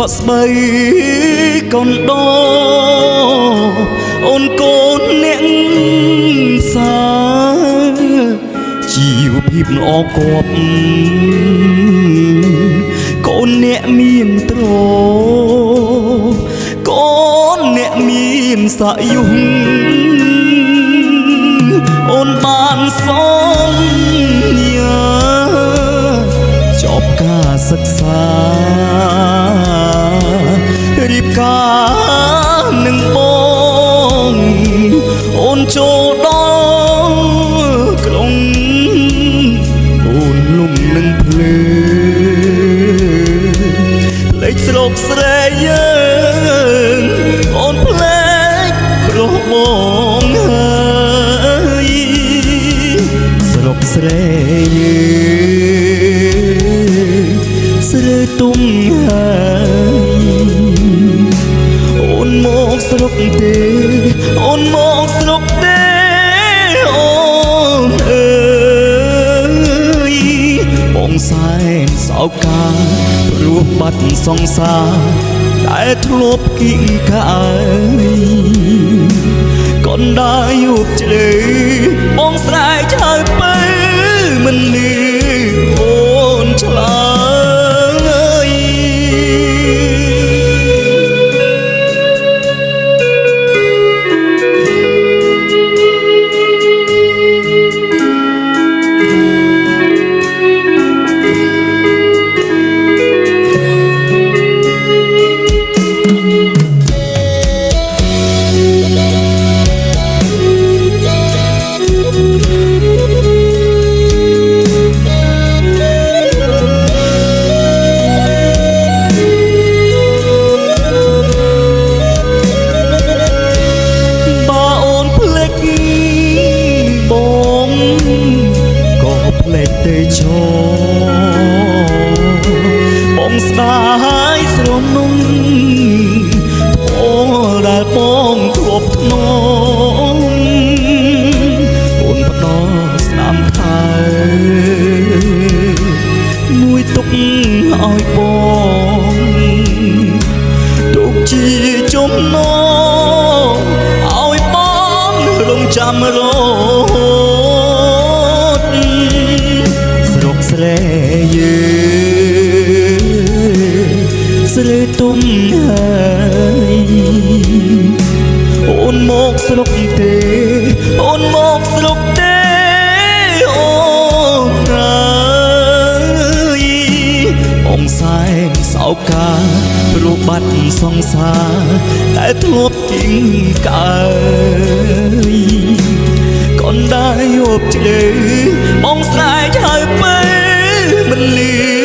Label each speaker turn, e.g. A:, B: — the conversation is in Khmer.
A: កស្បីកូនដោអូនកូនអ្នកសាជីវភាពល្អគប់កូនអ្នកមានត្រកូនអ្នកមានសាយុអូនបានសន្យាចប់ការសិក្សារៀបការនឹងបងអូនចូលដល់ក្រុងអូនលំនឹងភ្លើភ្លេចស្រុកស្រែយើងអូនភ្លេចព្រោះបងហើយស្រុកស្រែយើងស្រើទុំហើយអូនមកស្រុកទេអូនមកស្រុកទេអូនអើយបងសែនសោកការព្រោះបាត់សង្សារដែលធ្លាប់គិងកាយកូនដើរយប់ជ្រៅបងស្រែកហៅទៅមិនលឺអូនឆ្លើយទេឈរបងស្ដាយស្រនំអូដែលបងធ្លាប់ធ្នមអូនបដោស្ដាំខើមួយទុកឲ្យបងទុកជាចំណងឲ្យបងរងចាំរស្រែយើងស្រើទុំហើយអូនមកស្រុកទេអូនមកស្រុកទេអូនហើយបងសែនសោកការព្រោះបាត់សង្សារដែលធ្លាប់គិងកើយកូនដើរយប់ជ្រៅបងស្រែកហៅទៅមិនលឺ